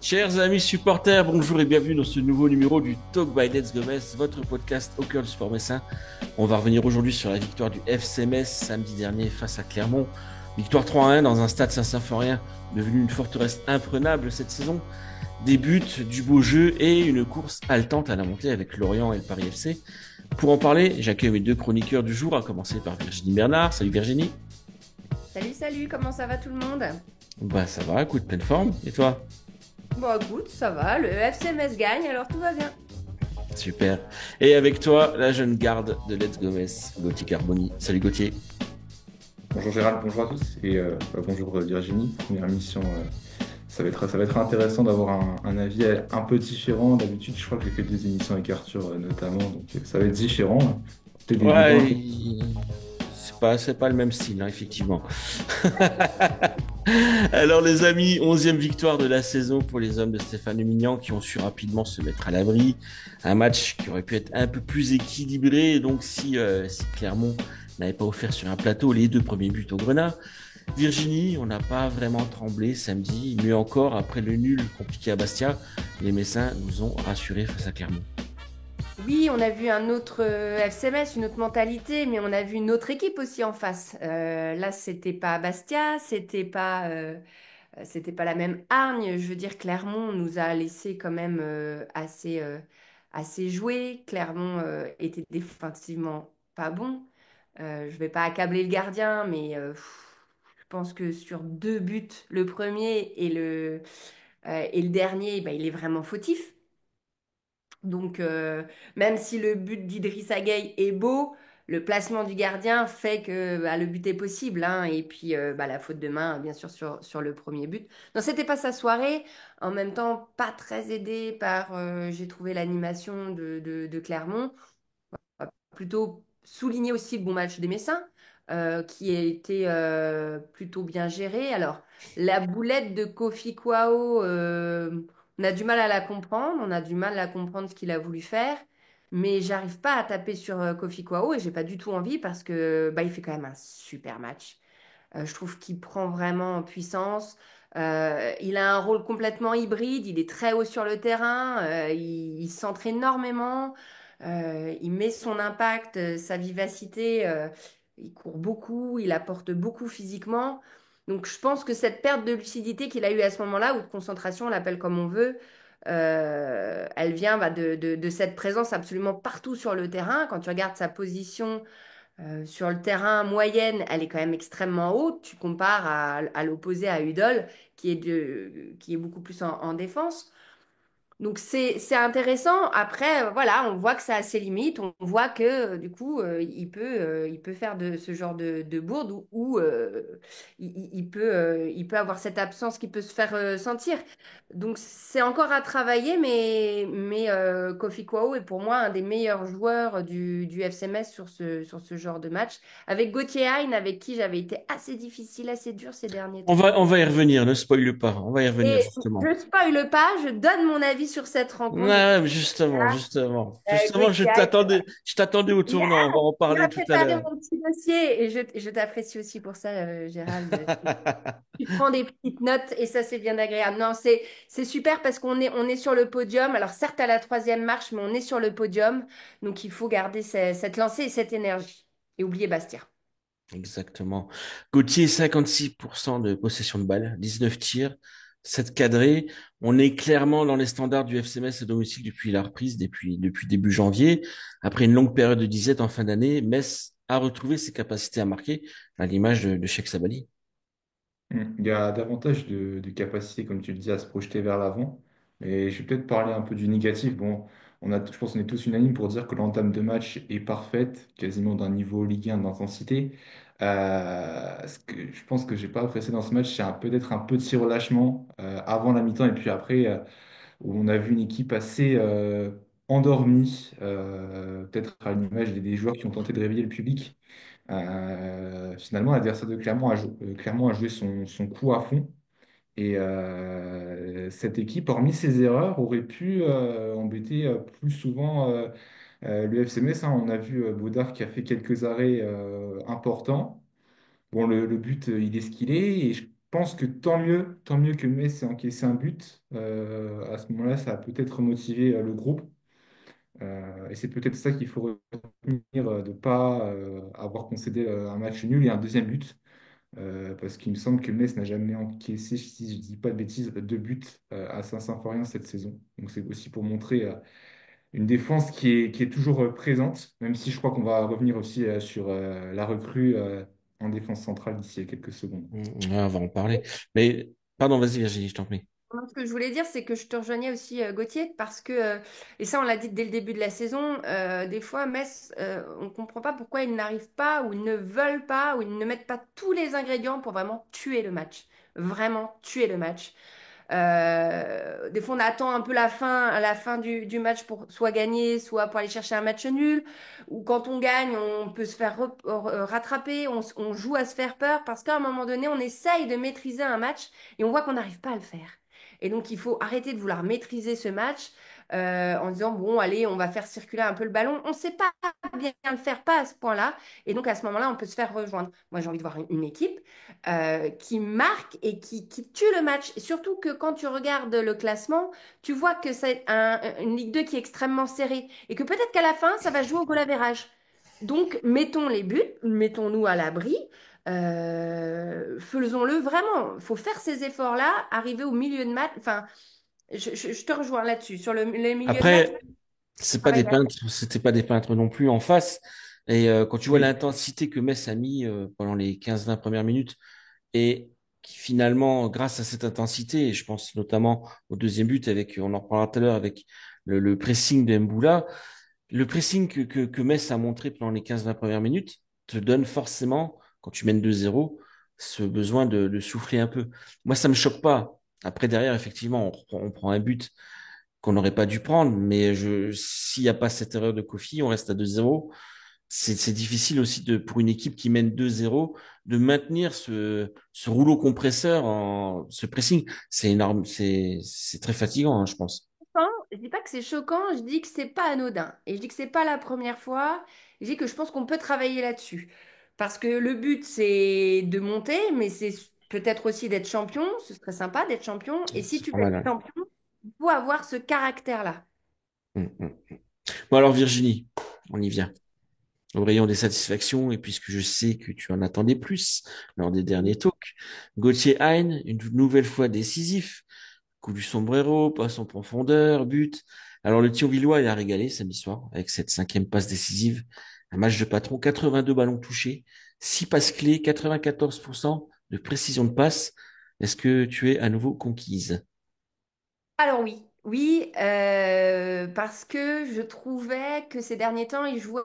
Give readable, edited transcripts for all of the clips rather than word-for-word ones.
Chers amis supporters, bonjour et bienvenue dans ce nouveau numéro du Talk by Let's Go Metz, votre podcast au cœur du sport messin. On va revenir aujourd'hui sur la victoire du FC Metz samedi dernier face à Clermont. Victoire 3-1 dans un stade Saint-Symphorien devenu une forteresse imprenable cette saison. Des buts, du beau jeu et une course haletante à la montée avec Lorient et le Paris FC. Pour en parler, j'accueille mes deux chroniqueurs du jour, à commencer par Virginie Bernard. Salut Virginie. Salut, salut, comment ça va tout le monde? Bah ça va, écoute, pleine forme. Et toi? Bon, écoute, ça va, le FC Metz gagne, alors tout va bien. Super. Et avec toi, la jeune garde de Let's Go Metz, Gauthier Carboni. Salut Gauthier. Bonjour Gérald, bonjour à tous et bonjour Virginie. Première émission, ça va être intéressant d'avoir un avis un peu différent. D'habitude, je crois que j'ai fait deux émissions avec Arthur notamment, donc ça va être différent. Peut-être des débats un peu. C'est pas le même style, hein, effectivement. Alors les amis, 11e victoire de la saison pour les hommes de Stéphane Mignan qui ont su rapidement se mettre à l'abri. Un match qui aurait pu être un peu plus équilibré, et donc si Clermont n'avait pas offert sur un plateau les deux premiers buts au Grenat. Virginie, on n'a pas vraiment tremblé samedi, mieux encore, après le nul compliqué à Bastia, les Messins nous ont rassurés face à Clermont. Oui, on a vu un autre FC Metz, une autre mentalité, mais on a vu une autre équipe aussi en face. Là, c'était pas Bastia, c'était pas la même hargne. Je veux dire, Clermont nous a laissé quand même assez jouer. Clermont était défensivement pas bon. Je vais pas accabler le gardien, mais je pense que sur deux buts, le premier et le dernier, bah, il est vraiment fautif. Donc, même si le but d'Idrissa Gueye est beau, le placement du gardien fait que bah, le but est possible, hein. Et puis, bah, la faute de main, bien sûr, sur le premier but. Non, c'était pas sa soirée. En même temps, pas très aidé par, j'ai trouvé l'animation de Clermont. Plutôt souligner aussi le bon match des Messins, qui a été plutôt bien géré. Alors, la boulette de Kofi Kwao, on a du mal à la comprendre, on a du mal à comprendre ce qu'il a voulu faire, mais j'arrive pas à taper sur Kofi Kwao et j'ai pas du tout envie parce que bah, il fait quand même un super match. Je trouve qu'il prend vraiment en puissance. Il a un rôle complètement hybride. Il est très haut sur le terrain. Il centre énormément. Il met son impact, sa vivacité. Il court beaucoup. Il apporte beaucoup physiquement. Donc, je pense que cette perte de lucidité qu'il a eue à ce moment-là, ou de concentration, on l'appelle comme on veut, elle vient bah, de cette présence absolument partout sur le terrain. Quand tu regardes sa position sur le terrain, moyenne, elle est quand même extrêmement haute. Tu compares à l'opposé à Udol, qui est beaucoup plus en défense. Donc c'est intéressant. Après, voilà, on voit que ça a ses limites. On voit que du coup, il peut faire de ce genre de bourde où il peut avoir cette absence qui peut se faire sentir. Donc c'est encore à travailler, mais Kofi Kwao est pour moi un des meilleurs joueurs du FCMS sur ce genre de match. Avec Gauthier Hein, avec qui j'avais été assez difficile, assez dur ces derniers On temps. va, on va y revenir, ne spoile pas, on va y revenir Et justement. je spoile pas, je donne mon avis sur cette rencontre. Ouais, justement, justement. Justement, je Gauthier, t'attendais, je t'attendais au il a, tournant, on va en il parler a tout à préparé l'heure. mon petit dossier et je t'apprécie aussi pour ça, Gérald. Tu prends des petites notes et ça, c'est bien agréable. Non, c'est super parce qu'on est sur le podium. Alors, certes, à la troisième marche, mais on est sur le podium. Donc, il faut garder cette lancée et cette énergie. Et oublier Bastia. Exactement. Gauthier, 56% de possession de balle, 19 tirs, 7 cadrés. On est clairement dans les standards du FC Metz à domicile depuis la reprise, depuis début janvier. Après une longue période de disette en fin d'année, Metz a retrouvé ses capacités à marquer, à l'image de Cheikh Sabali. Il y a davantage de capacité, comme tu le dis, à se projeter vers l'avant. Mais je vais peut-être parler un peu du négatif. Bon, je pense qu'on est tous unanimes pour dire que l'entame de match est parfaite, quasiment d'un niveau Ligue 1 d'intensité. Ce que je pense que j'ai pas apprécié dans ce match, c'est peut-être un petit relâchement avant la mi-temps et puis après, où on a vu une équipe assez endormie, peut-être à l'image des joueurs qui ont tenté de réveiller le public. Finalement, l'adversaire de Clermont a joué son coup à fond. Et cette équipe, hormis ses erreurs, aurait pu embêter plus souvent le FC Metz, hein. On a vu Baudard qui a fait quelques arrêts importants. Bon, le but, il est ce qu'il est. pense que tant mieux que Metz ait encaissé un but. À ce moment-là, ça a peut-être remotivé le groupe. Et c'est peut-être ça qu'il faut retenir, de ne pas avoir concédé un match nul et un deuxième but. Parce qu'il me semble que Metz n'a jamais encaissé, si je ne dis pas de bêtises, deux buts à Saint-Symphorien cette saison. Donc c'est aussi pour montrer une défense qui est toujours présente, même si je crois qu'on va revenir aussi sur la recrue en défense centrale d'ici à quelques secondes. On va en parler. Mais, pardon, vas-y, Virginie, je t'en prie. Moi, ce que je voulais dire, c'est que je te rejoignais aussi, Gauthier, parce que, et ça on l'a dit dès le début de la saison, des fois, Metz, on ne comprend pas pourquoi ils n'arrivent pas, ou ils ne veulent pas, ou ils ne mettent pas tous les ingrédients pour vraiment tuer le match. Vraiment tuer le match. Des fois, on attend un peu la fin du match pour soit gagner, soit pour aller chercher un match nul. Ou quand on gagne, on peut se faire rattraper, on joue à se faire peur, parce qu'à un moment donné, on essaye de maîtriser un match et on voit qu'on n'arrive pas à le faire. Et donc, il faut arrêter de vouloir maîtriser ce match en disant, bon, allez, on va faire circuler un peu le ballon. On ne sait pas bien le faire, pas à ce point-là. Et donc, à ce moment-là, on peut se faire rejoindre. Moi, j'ai envie de voir une équipe qui marque et qui tue le match. Et surtout que quand tu regardes le classement, tu vois que c'est une Ligue 2 qui est extrêmement serrée et que peut-être qu'à la fin, ça va jouer au goal average. Donc, mettons les buts, mettons-nous à l'abri. Faisons-le vraiment. Il faut faire ces efforts-là, arriver au milieu de match. Enfin, je te rejoins là-dessus. Sur le milieu de match, Après, c'est pas travail des derrière. peintres, c'était pas des peintres non plus en face. Et quand tu vois l'intensité que Metz a mis pendant les 15-20 premières minutes, et qui finalement, grâce à cette intensité, et je pense notamment au deuxième but avec, on en reparlera tout à l'heure avec le pressing de Mboula, le pressing que Metz a montré pendant les 15-20 premières minutes te donne forcément, quand tu mènes 2-0, ce besoin de souffler un peu. Moi, ça me choque pas. Après, derrière, effectivement, on prend un but qu'on n'aurait pas dû prendre, mais s'il n'y a pas cette erreur de Kofi, on reste à 2-0. C'est difficile aussi pour une équipe qui mène 2-0 de maintenir ce rouleau compresseur, ce pressing. C'est énorme, c'est très fatigant, hein, je pense. Je dis pas que c'est choquant, je dis que c'est pas anodin. Et je dis que c'est pas la première fois. Je dis que je pense qu'on peut travailler là-dessus. Parce que le but, c'est de monter, mais c'est peut-être aussi d'être champion. Ce serait sympa d'être champion. Et si C'est tu pas veux être mal, hein. champion, il faut avoir ce caractère-là. Mm. Bon alors Virginie, on y vient. Au rayon des satisfactions, et puisque je sais que tu en attendais plus lors des derniers talks, Gauthier Hein, une nouvelle fois décisif, coup du sombrero, passe en profondeur, but. Alors le Thionvillois, il a régalé samedi soir avec cette cinquième passe décisive. Un match de patron, 82 ballons touchés, 6 passes clés, 94% de précision de passe. Est-ce que tu es à nouveau conquise? Alors oui, oui, parce que je trouvais que ces derniers temps, il jouait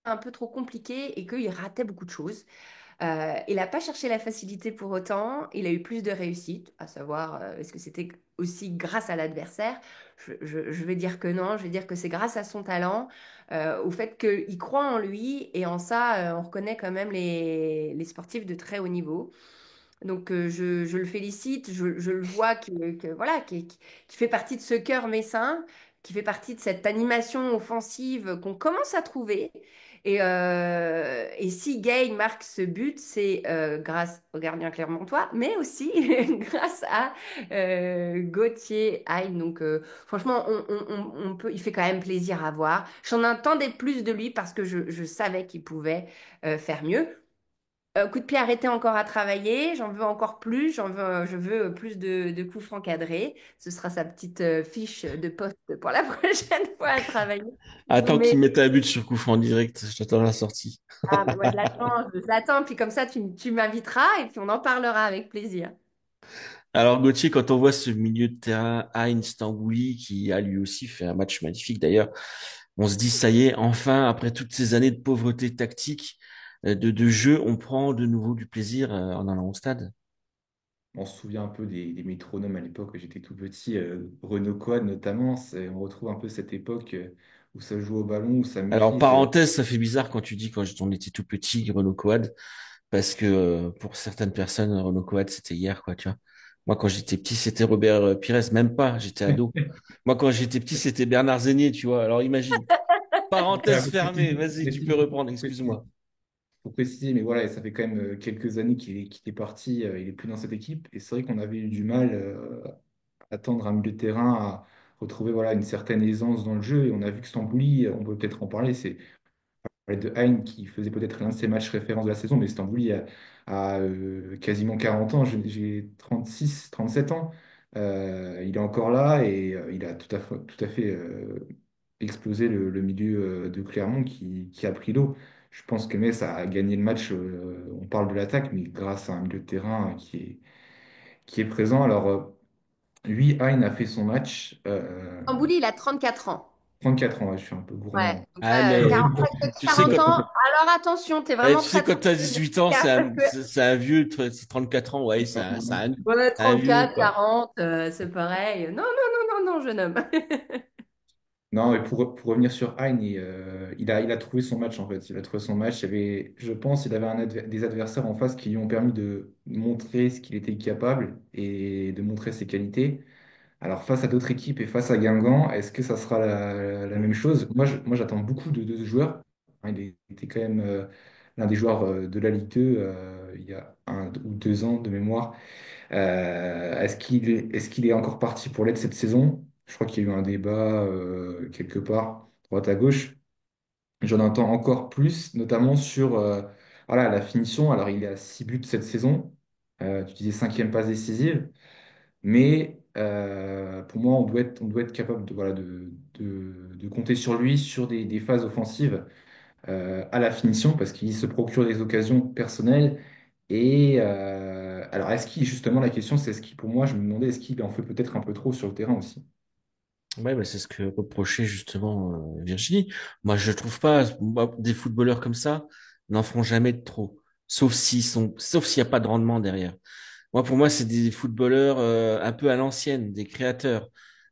un peu trop compliqué et qu'il ratait beaucoup de choses. Il n'a pas cherché la facilité pour autant, il a eu plus de réussite, à savoir, est-ce que c'était aussi grâce à l'adversaire? Je vais dire que non, je vais dire que c'est grâce à son talent, au fait qu'il croit en lui, et en ça, on reconnaît quand même les sportifs de très haut niveau. Donc je le félicite, je le vois voilà, qui fait partie de ce cœur messin, qui fait partie de cette animation offensive qu'on commence à trouver. Et si Gay marque ce but, c'est grâce au gardien clermontois, mais aussi grâce à Gauthier Hain. Donc franchement, on peut, il fait quand même plaisir à voir. J'en attendais plus de lui parce que je savais qu'il pouvait faire mieux. Coup de pied arrêté encore à travailler, j'en veux encore plus, je veux plus de coups francs cadrés. Ce sera sa petite fiche de poste pour la prochaine fois à travailler. Attends Mais, qu'il mette un but sur coup franc direct, je t'attends à la sortie. mais moi je l'attends, puis comme ça tu m'inviteras et puis on en parlera avec plaisir. Alors Gauthier, quand on voit ce milieu de terrain, Heinz Tanguy, qui a lui aussi fait un match magnifique d'ailleurs, on se dit, ça y est, enfin, après toutes ces années de pauvreté tactique, de jeu, on prend de nouveau du plaisir en allant au stade. On se souvient un peu des métronomes à l'époque où j'étais tout petit, Renaud Coad notamment. On retrouve un peu cette époque où ça joue au ballon, où ça Alors, maîtrise. parenthèse, ça fait bizarre quand tu dis quand on était tout petit, Renaud Coad, parce que pour certaines personnes, Renaud Coad, c'était hier, quoi, tu vois. Moi, quand j'étais petit, c'était Robert Pires, même pas, j'étais ado. Moi, quand j'étais petit, c'était Bernard Zégnier, tu vois. Alors, imagine. C'était un Parenthèse peu fermée, petit, vas-y, tu peux reprendre, excuse-moi. faut préciser, mais voilà, ça fait quand même quelques années qu'il est parti, il est plus dans cette équipe. Et c'est vrai qu'on avait eu du mal à attendre un milieu de terrain, à retrouver voilà, une certaine aisance dans le jeu. Et on a vu que Stambouli, on peut peut-être en parler, c'est parlait de Hein qui faisait peut-être l'un de ses matchs références de la saison, mais Stambouli a quasiment 40 ans, j'ai 36, 37 ans. Il est encore là et il a tout à fait explosé le milieu de Clermont qui a pris l'eau. Je pense que Metz a gagné le match, on parle de l'attaque, mais grâce à un milieu de terrain qui est présent. Alors, lui, Hein a fait son match, Stambouli, il a 34 ans. 34 ans, ouais, je suis un peu Ouais, gourmand. donc Ah, là, mais 45, tu sais, 40 ans. Alors attention, t'es tu vraiment sais, très quand très tu as jeune. 18 ans, Parce que c'est un vieux, c'est 34 ans, ouais, ouais, c'est un vieux, 34, quoi. 40, c'est pareil. Non, non, non, non, non, jeune homme. Non, et pour revenir sur Hein, il a trouvé son match en fait. Il a trouvé son match. Je pense, il avait des adversaires en face qui lui ont permis de montrer ce qu'il était capable et de montrer ses qualités. Alors, face à d'autres équipes et face à Guingamp, est-ce que ça sera la même chose? Moi, j'attends beaucoup de ce joueur. Hein, il était quand même l'un des joueurs de la Ligue 2 il y a 1 ou 2 ans de mémoire. Est-ce qu'il est encore parti pour l'être cette saison? Je crois qu'il y a eu un débat quelque part, droite à gauche. J'en entends encore plus, notamment sur voilà, la finition. Alors, il est à 6 buts cette saison. Tu disais cinquième passe décisive. Mais pour moi, on doit être capable de compter sur lui sur des phases offensives à la finition parce qu'il se procure des occasions personnelles. Et alors, justement, la question, c'est pour moi, je me demandais, est-ce qu'il en fait peut-être un peu trop sur le terrain aussi? Ouais, bah, c'est ce que reprochait justement Virginie. Moi, je trouve pas, moi, des footballeurs comme ça n'en feront jamais de trop, sauf s'il n'y a pas de rendement derrière. Moi, pour moi, c'est des footballeurs un peu à l'ancienne, des créateurs,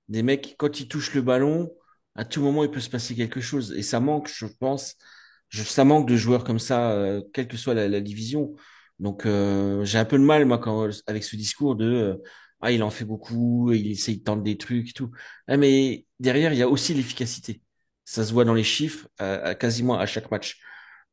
des mecs, quand ils touchent le ballon, à tout moment, il peut se passer quelque chose. Et ça manque, je pense, ça manque de joueurs comme ça, quelle que soit la division. Donc, j'ai un peu de mal, moi, avec ce discours de ah, il en fait beaucoup, il essaye de tenter des trucs et tout. Ah, mais derrière, il y a aussi l'efficacité. Ça se voit dans les chiffres, quasiment à chaque match.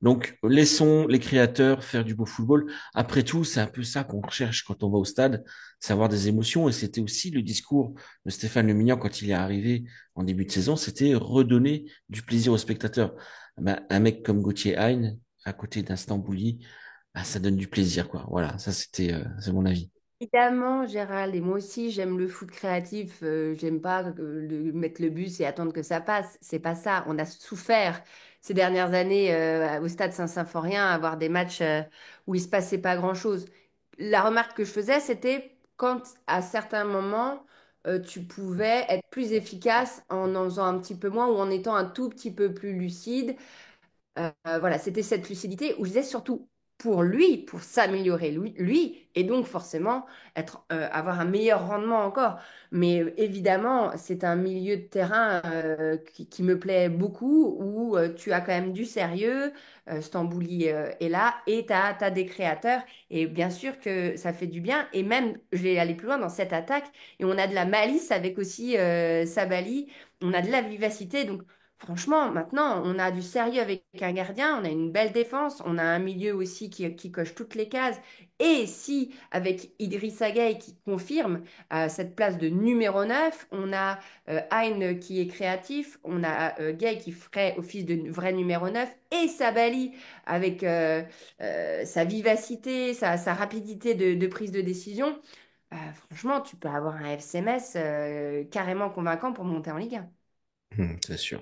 Donc, laissons les créateurs faire du beau football. Après tout, c'est un peu ça qu'on recherche quand on va au stade, c'est avoir des émotions. Et c'était aussi le discours de Stéphane Le Mignan quand il est arrivé en début de saison, c'était redonner du plaisir aux spectateurs. Ben, un mec comme Gauthier Hein, à côté d'un Stambouli, ben, ça donne du plaisir, quoi. Voilà, ça c'est mon avis. Évidemment, Gérald, et moi aussi, j'aime le foot créatif. J'aime pas mettre le bus et attendre que ça passe. C'est pas ça. On a souffert ces dernières années au stade Saint-Symphorien à avoir des matchs où il se passait pas grand-chose. La remarque que je faisais, c'était quand à certains moments, tu pouvais être plus efficace en faisant un petit peu moins ou en étant un tout petit peu plus lucide. Voilà, c'était cette lucidité où je disais surtout pour lui, pour s'améliorer lui, et donc forcément avoir un meilleur rendement encore. Mais évidemment, c'est un milieu de terrain qui me plaît beaucoup, où tu as quand même du sérieux, Stambouli est là, et tu as des créateurs, et bien sûr que ça fait du bien, et même, je vais aller plus loin dans cette attaque, et on a de la malice avec aussi Sabali, on a de la vivacité, donc franchement, maintenant, on a du sérieux avec un gardien, on a une belle défense, on a un milieu aussi qui coche toutes les cases. Et si, avec Idrissa Gueye qui confirme cette place de numéro 9, on a Hein qui est créatif, on a Gueye qui ferait office de vrai numéro 9, et Sabali avec sa vivacité, sa rapidité de prise de décision. Franchement, tu peux avoir un FCMS carrément convaincant pour monter en Ligue 1. C'est sûr.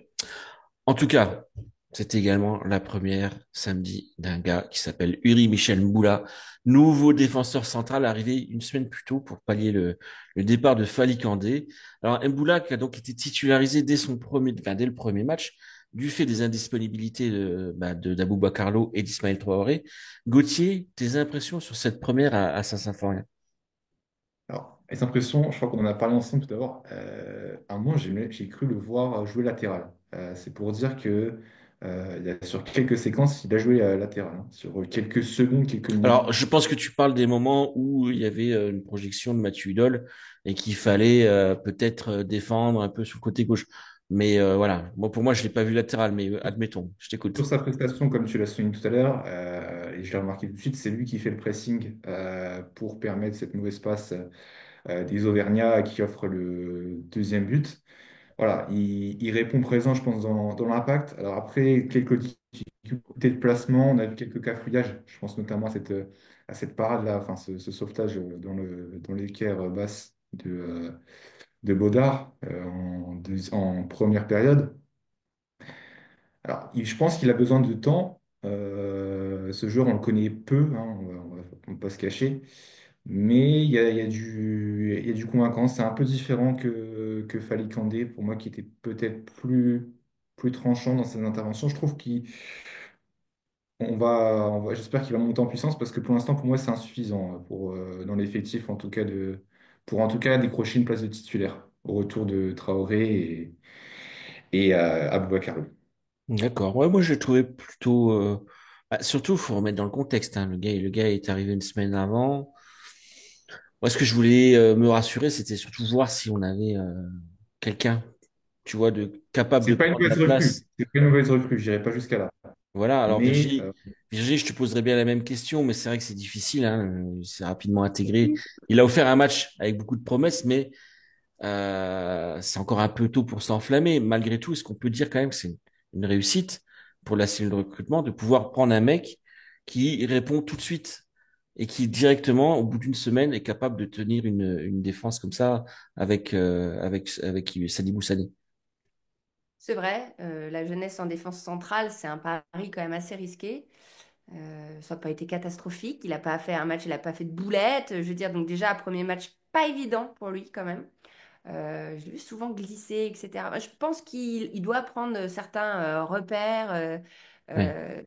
En tout cas, c'était également la première samedi d'un gars qui s'appelle Uri Michel Mboula, nouveau défenseur central arrivé une semaine plus tôt pour pallier le départ de Fally Kandé. Alors Mboula qui a donc été titularisé dès le premier match du fait des indisponibilités d'Aboubacar Lo et d'Ismaël Traoré. Gauthier, tes impressions sur cette première à Saint-Symphorien? Alors, les impressions, je crois qu'on en a parlé ensemble tout à l'heure. À un moment, j'ai cru le voir jouer latéral. C'est pour dire que sur quelques séquences, il a joué latéral, hein. Sur quelques secondes, quelques minutes. Alors, je pense que tu parles des moments où il y avait une projection de Mathieu Hudol et qu'il fallait peut-être défendre un peu sur le côté gauche. Mais voilà, moi pour moi je l'ai pas vu latéral, mais admettons, je Sur t'écoute. sa prestation, comme tu l'as souligné tout à l'heure, et je l'ai remarqué tout de suite, c'est lui qui fait le pressing pour permettre cette mauvaise passe des Auvergnats qui offre le deuxième but. Voilà, il répond présent, je pense, dans l'impact. Alors après, quelques difficultés de placement, on a vu quelques cafouillages. Je pense notamment à cette parade-là, enfin ce sauvetage dans l'équerre basse de Baudard en première période. Alors, je pense qu'il a besoin de temps. Ce joueur, on le connaît peu, hein, on va pas se cacher. Mais il y a du convaincant. C'est un peu différent que Fally Kandé, pour moi, qui était peut-être plus tranchant dans ses interventions. Je trouve j'espère qu'il va monter en puissance parce que pour l'instant, pour moi, c'est insuffisant dans l'effectif, en tout cas, pour en tout cas décrocher une place de titulaire au retour de Traoré et Aboubacar. D'accord. Ouais, moi je l'ai trouvé plutôt. Surtout, faut remettre dans le contexte. Hein. Le gars est arrivé une semaine avant. Moi, ce que je voulais me rassurer, c'était surtout voir si on avait quelqu'un, tu vois, de capable de C'est pas une prendre la mauvaise recrue. place. C'est pas une mauvaise recrue, je dirais pas jusqu'à là. Voilà. Alors Mais Virgile, je te poserais bien la même question, mais c'est vrai que c'est difficile. Hein. Il s'est rapidement intégré. Il a offert un match avec beaucoup de promesses, mais c'est encore un peu tôt pour s'enflammer. Malgré tout, est-ce qu'on peut dire quand même que c'est une réussite pour la cellule de recrutement de pouvoir prendre un mec qui répond tout de suite et qui directement, au bout d'une semaine, est capable de tenir une défense comme ça avec Sadibou Sané. C'est vrai, la jeunesse en défense centrale, c'est un pari quand même assez risqué. Ça n'a pas été catastrophique. Il n'a pas fait un match, il n'a pas fait de boulette. Je veux dire, donc déjà, un premier match pas évident pour lui quand même. Je l'ai vu souvent glisser, etc. Je pense qu'il doit prendre certains repères. Ouais, Euh,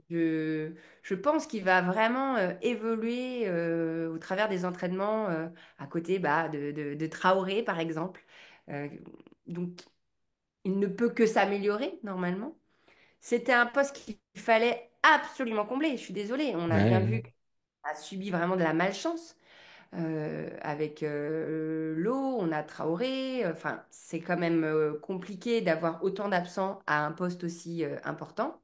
je, je pense qu'il va vraiment évoluer au travers des entraînements à côté bah, de Traoré, par exemple. Euh, donc, il ne peut que s'améliorer normalement. C'était un poste qu'il fallait absolument combler. Je suis désolée, on a bien ouais. vu qu'on a subi vraiment de la malchance avec l'eau, on a Traoré. Enfin, c'est quand même compliqué d'avoir autant d'absents à un poste aussi important.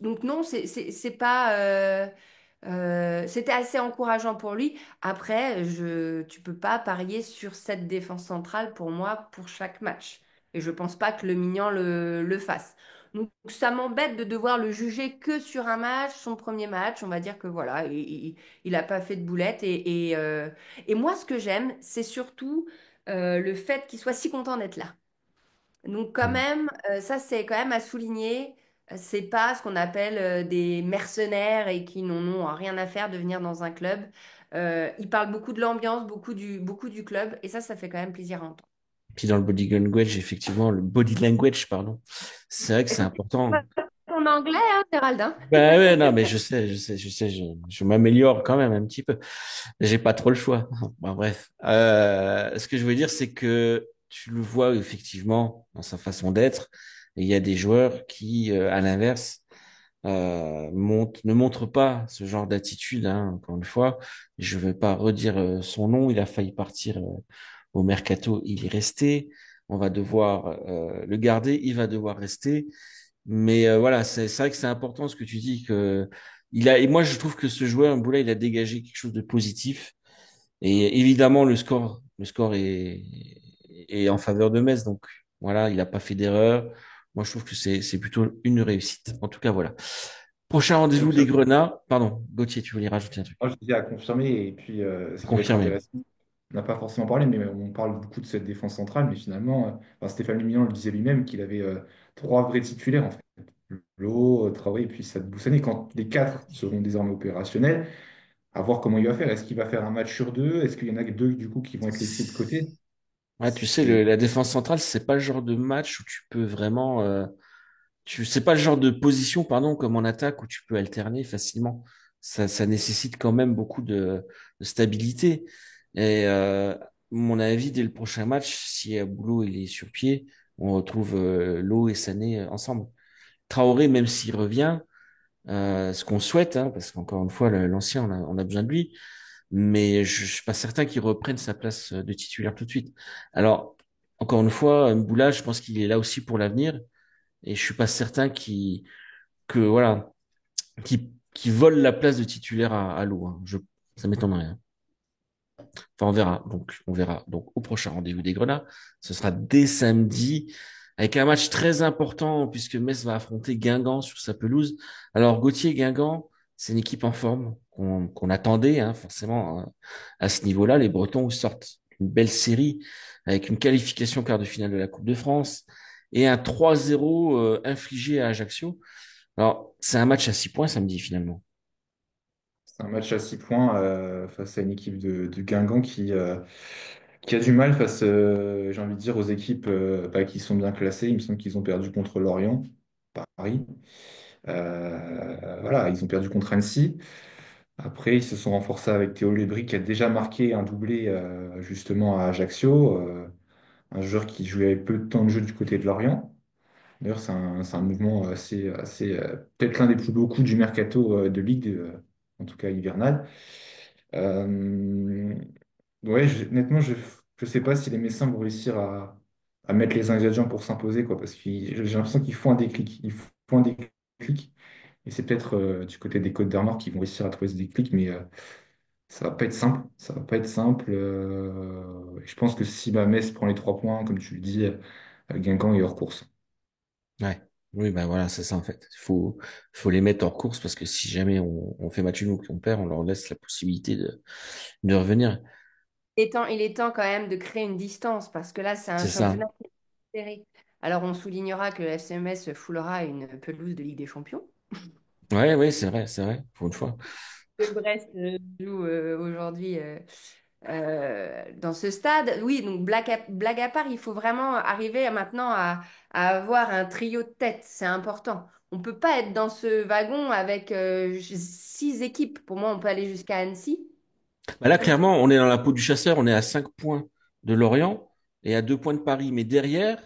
Donc non, c'est pas. C'était assez encourageant pour lui. Après, tu peux pas parier sur cette défense centrale pour moi pour chaque match. Et je pense pas que le Mignan le fasse. Donc ça m'embête de devoir le juger que sur un match, son premier match. On va dire que voilà, il a pas fait de boulette. Et moi, ce que j'aime, c'est surtout le fait qu'il soit si content d'être là. Donc quand Mm. même, ça c'est quand même à souligner. C'est pas ce qu'on appelle des mercenaires et qui n'en ont rien à faire de venir dans un club. Ils parlent beaucoup de l'ambiance, beaucoup du club, et ça fait quand même plaisir à entendre. Puis dans le body language, effectivement, le body language, pardon, c'est vrai que c'est Ouais, important. ton anglais, hein, Géraldin? Ben ouais, non, mais je sais, je m'améliore quand même un petit peu. J'ai pas trop le choix. Bon, bref. Ce que je veux dire, c'est que tu le vois effectivement dans sa façon d'être. Et il y a des joueurs qui, à l'inverse, ne montrent pas ce genre d'attitude. Hein, encore une fois, je vais pas redire son nom. Il a failli partir au mercato. Il est resté. On va devoir le garder. Il va devoir rester. Mais voilà, c'est vrai que c'est important ce que tu dis que et moi je trouve que ce joueur Mboula il a dégagé quelque chose de positif et évidemment le score est en faveur de Metz donc voilà, il a pas fait d'erreur. Moi je trouve que c'est plutôt une réussite. En tout cas voilà. Prochain rendez-vous les confirmé. Grenats. Pardon, Gauthier, tu voulais rajouter un truc. Moi, je dis à confirmer. Et puis, ce qui va être Confirmé. intéressant, on n'a pas forcément parlé, mais on parle beaucoup de cette défense centrale. Mais finalement, enfin, Stéphane Lemillan le disait lui-même qu'il avait trois vrais titulaires, en fait. Lo, Traoré et puis Sadibou Boussani. Quand les quatre seront désormais opérationnels, à voir comment il va faire. Est-ce qu'il va faire un match sur deux? Est-ce qu'il y en a que deux, du coup, qui vont être laissés de côté? Ouais, tu sais, C'est la défense centrale, c'est pas le genre de match où tu peux vraiment c'est pas le genre de position, pardon, comme en attaque où tu peux alterner facilement. Ça nécessite quand même beaucoup de stabilité. Et mon avis, dès le prochain match, si Boulot il est sur pied, on retrouve Lo et Sané ensemble. Traoré, même s'il revient, ce qu'on souhaite, hein, parce qu'encore une fois, l'ancien, on a besoin de lui, mais je suis pas certain qu'il reprenne sa place de titulaire tout de suite. Alors, encore une fois, Mboula, je pense qu'il est là aussi pour l'avenir. Et je suis pas certain que voilà, qui vole la place de titulaire à Lou, hein. Ça m'étonnerait, hein. Enfin, on verra. Donc, on verra. Donc, au prochain rendez-vous des Grenats, ce sera dès samedi, avec un match très important, puisque Metz va affronter Guingamp sur sa pelouse. Alors, Guingamp, c'est une équipe en forme qu'on attendait, hein, forcément, hein, à ce niveau-là. Les Bretons sortent une belle série avec une qualification quart de finale de la Coupe de France et un 3-0 infligé à Ajaccio. Alors, c'est un match à 6 points samedi, finalement. C'est un match à 6 points face à une équipe de Guingamp qui a du mal face, j'ai envie de dire, aux équipes qui sont bien classées. Il me semble qu'ils ont perdu contre Lorient, Paris. Voilà, ils ont perdu contre Annecy. Après, ils se sont renforcés avec Théo Lebris qui a déjà marqué un doublé justement à Ajaccio, un joueur qui jouait avec peu de temps de jeu du côté de Lorient. D'ailleurs, c'est un mouvement peut-être l'un des plus beaux coups du mercato de Ligue, en tout cas hivernal. Euh, ouais, honnêtement, je ne sais pas si les Messins vont réussir à mettre les ingrédients pour s'imposer, quoi, parce que j'ai l'impression qu'il faut un déclic. Il faut un déclic. Et c'est peut-être du côté des Côtes d'Armor qui vont réussir à trouver ce déclic, mais ça va pas être simple. Ça va pas être simple. Et je pense que si Metz prend les 3 points, comme tu le dis, Guingamp est hors course. Ouais. Oui, ben voilà, c'est ça en fait. Faut les mettre hors course parce que si jamais on fait match nul ou qu'on perd, on leur laisse la possibilité de revenir. Il est temps quand même de créer une distance parce que là, c'est un C'est ça. championnat qui est serré. Alors, on soulignera que le FCMS foulera une pelouse de Ligue des Champions. Ouais, ouais, c'est vrai, pour une fois. Que Brest joue aujourd'hui dans ce stade. Oui, donc blague à part, il faut vraiment arriver maintenant à avoir un trio de tête. C'est important. On peut pas être dans ce wagon avec 6 équipes. Pour moi, on peut aller jusqu'à Annecy. Bah là, clairement, on est dans la peau du chasseur, on est à 5 points de Lorient et à 2 points de Paris. Mais derrière,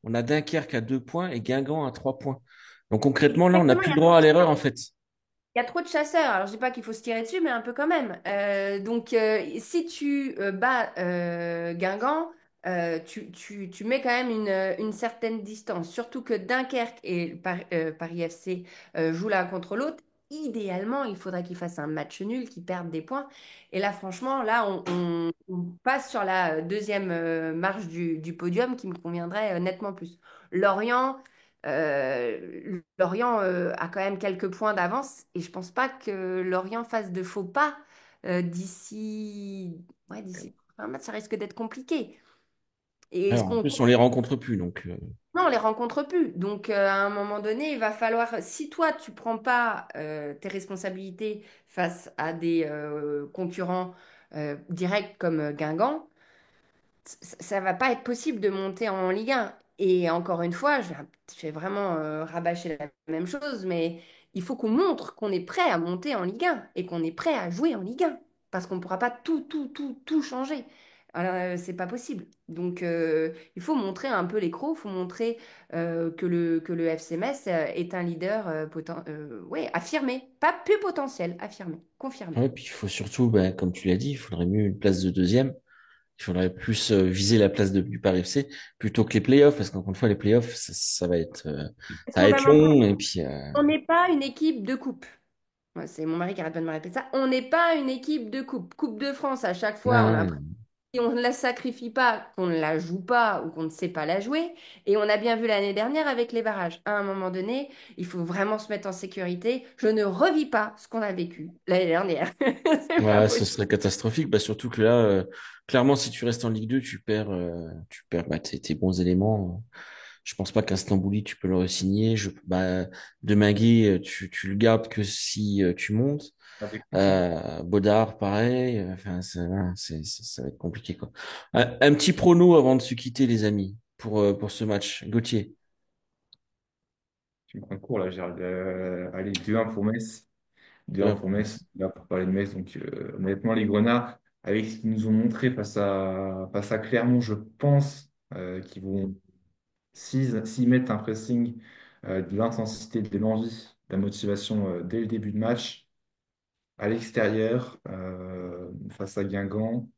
on a Dunkerque à 2 points et Guingamp à 3 points. Donc concrètement, là, on n'a Exactement, plus le droit à l'erreur en fait. il y a trop de chasseurs. Alors, je dis pas qu'il faut se tirer dessus, mais un peu quand même. Donc, si tu bats Guingamp, tu mets quand même une certaine distance. Surtout que Dunkerque et Paris FC jouent l'un contre l'autre. Idéalement, il faudrait qu'ils fassent un match nul, qu'ils perdent des points. Et là, franchement, là, on passe sur la deuxième marche du podium qui me conviendrait nettement plus. Lorient. Lorient a quand même quelques points d'avance et je pense pas que Lorient fasse de faux pas d'ici un match, ça risque d'être compliqué. Et est-ce Alors, en qu'on plus, on les rencontre plus. Donc, non, on les rencontre plus. Donc à un moment donné, il va falloir si toi tu prends pas tes responsabilités face à des concurrents directs comme Guingamp, ça va pas être possible de monter en Ligue 1. Et encore une fois, je vais vraiment rabâcher la même chose, mais il faut qu'on montre qu'on est prêt à monter en Ligue 1 et qu'on est prêt à jouer en Ligue 1. Parce qu'on ne pourra pas tout changer. Alors, c'est pas possible. Donc, il faut montrer un peu les crocs, il faut montrer que le FC Metz est un leader ouais, affirmé. Pas plus potentiel, affirmé, confirmé. ouais, puis il faut surtout, ben, comme tu l'as dit, il faudrait mieux une place de deuxième. Il faudrait plus viser la place du Paris FC plutôt que les playoffs, parce qu'encore une fois, les playoffs, Parce ça va qu'on va être mentir, long. Et puis, on n'est pas une équipe de coupe. Ouais, c'est mon mari qui arrête pas de me répéter ça. On n'est pas une équipe de coupe. Coupe de France, à chaque fois, on a ouais, l'impression qu'on ne la sacrifie pas, qu'on ne la joue pas ou qu'on ne sait pas la jouer. Et on a bien vu l'année dernière avec les barrages. À un moment donné, il faut vraiment se mettre en sécurité. Je ne revis pas ce qu'on a vécu l'année dernière. C'est pas ouais, ce possible. serait catastrophique. Bah, surtout que là, clairement, si tu restes en Ligue 2, tu perds bah, tes bons éléments. Je pense pas qu'un Stambouli, tu peux le re-signer. De Minguet, tu le gardes que si tu montes. Avec plaisir. Baudard, pareil. Enfin, voilà, ça va être compliqué, quoi. Un petit prono avant de se quitter, les amis, pour ce match. Gauthier. Tu me prends le cours là, Gérald. Allez, 2-1 pour Metz. 2-1 Bien, pour Metz. Là, pour parler de Metz. Donc, honnêtement, les Grenats, avec ce qu'ils nous ont montré face à Clermont, je pense qu'ils vont, s'ils mettent un pressing, de l'intensité, de l'envie, de la motivation dès le début de match, à l'extérieur, face à Guingamp.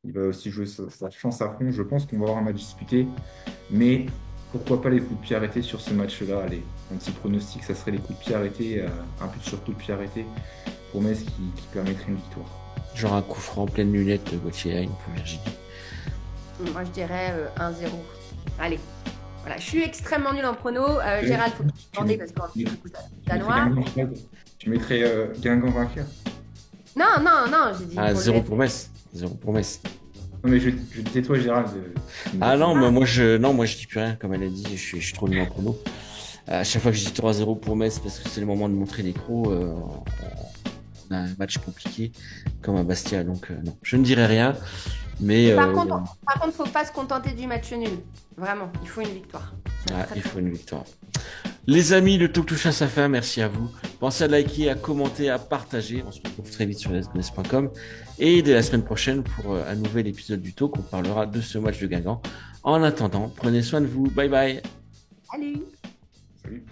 Il va aussi jouer sa chance à fond. Je pense qu'on va avoir un match disputé. Mais pourquoi pas les coups de pied arrêtés sur ce match-là? Allez, un petit pronostic, ça serait les coups de pied arrêtés, un but sur coup de pied arrêté pour Metz qui permettrait une victoire. Genre un coup franc en pleine lunette de Gauthier Hain pour Virginie. Moi, je dirais 1-0. Allez. Voilà, je suis extrêmement nul en prono. Gérald, il faut que tu m'en parce qu'en plus, du coup, ça danois. Tu mettrais Guingamp vainqueur? Non, j'ai dit. Ah, 0 pour Metz. 0 pour Metz. Non, mais je disais toi, Gérald. Ah non, mais moi je dis plus rien, comme elle a dit, je suis trop nul en prono. À chaque fois que je dis 3-0 pour Metz, parce que c'est le moment de montrer les crocs, on a un match compliqué comme à Bastia, donc non, je ne dirai rien. Mais par contre, faut pas se contenter du match nul. Vraiment, il faut une victoire. Il faut une victoire. Les amis, le talk touche à sa fin. Merci à vous. Pensez à liker, à commenter, à partager. On se retrouve très vite sur lesgones.com. Et dès la semaine prochaine pour un nouvel épisode du talk, on parlera de ce match de Guingamp. En attendant, prenez soin de vous. Bye bye. Salut. Salut.